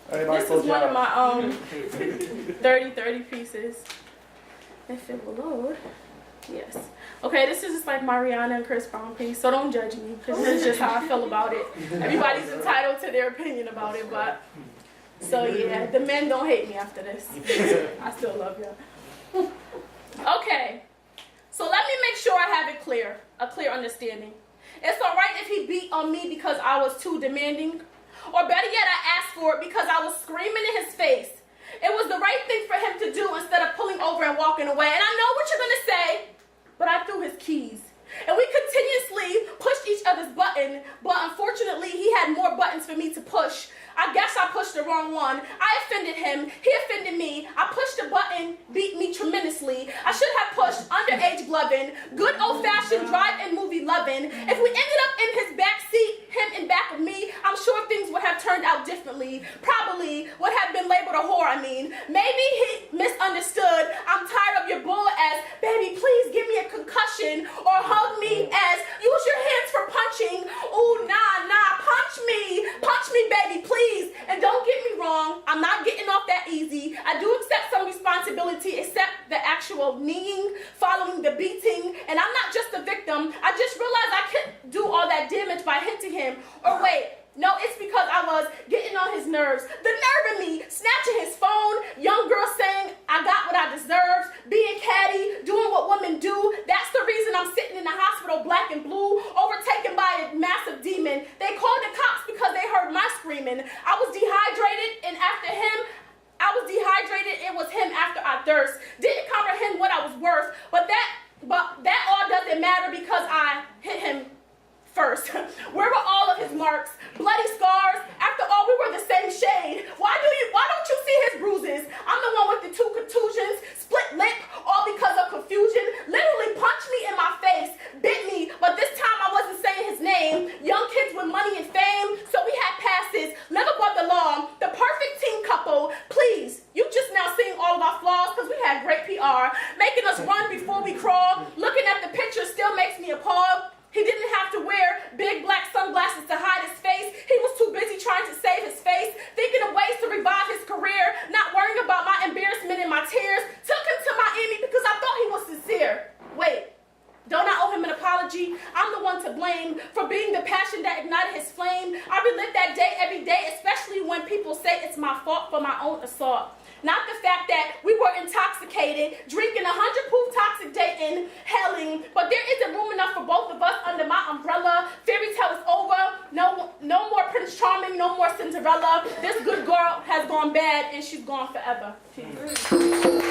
This is one of my 30 pieces. If it will load. Yes. Okay, this is just like my Rihanna and Chris Brown piece, so don't judge me, because this is just how I feel about it. Everybody's entitled to their opinion about it, but, so yeah, the men don't hate me after this. I still love y'all. Okay, so let me make sure I have it clear, a clear understanding. It's alright if he beat on me because I was too demanding, or better yet, I asked for it because I was screaming in his face. It was the right thing for him to do instead of pulling over and walking away. And I know what you're going to say, but I threw his keys. And we continuously pushed each other's button, but unfortunately, he had more buttons for me to push. I guess I pushed the wrong one. I offended him. He offended me. I pushed the button, beat me tremendously. I should have pushed underage loving, good old-fashioned drive-in movie loving. If we ended up in his back seat, him in back of me, I'm sure things would have turned out differently. Probably would have been labeled a whore, I mean. Maybe he misunderstood. I'm tired of your bull as, baby, please give me a concussion, or hug me as, use your hands for punching. Ooh, nah, punch me, baby, please. And don't get me wrong, I'm not getting off that easy. I do accept some responsibility, except the actual kneeing, following the beating, and I'm not just a victim. I just realized I couldn't do all that damage by hitting him. Or wait, no, it's because I was getting on his nerves. The nerve in me, snatching his phone, young girl saying I got what I deserved, being catty, doing what women do. That's the reason I'm sitting in the hospital black and blue, overtaken by a massive demon. They called the cops because they heard my screaming. I was dehydrated, and after him, I was dehydrated. It was him after I thirst. Didn't comprehend what I was worth, but that all doesn't matter because I hit him first. Where were all of his marks? Bloody scars? After all, we were the same shade. Why don't you see his bruises? I'm the one with the 2 contusions, split lip, all because of confusion. Literally punched me in my face, bit me, but this time I wasn't saying his name. Young kids with money and fame, so we had passes, live above the law, the perfect teen couple. Please, you just now seeing all of our flaws because we had great PR, making us run before we crawl. Looking at the picture still makes me appalled. He didn't have to wear big black sunglasses to hide his face. He was too busy trying to save his face, thinking of ways to revive his career, not worrying about my embarrassment and my tears. Took him to Miami because I thought he was sincere. Wait, don't I owe him an apology? I'm the one to blame for being the passion that ignited his flame. I relive that day every day, especially when people say it's my fault for my own assault. Not the fact that we were intoxicated, drinking 100 proof toxic dating, helling, but there isn't room enough for both of us under my umbrella. Fairy tale is over. No more Prince Charming, no more Cinderella. This good girl has gone bad and she's gone forever. Peace.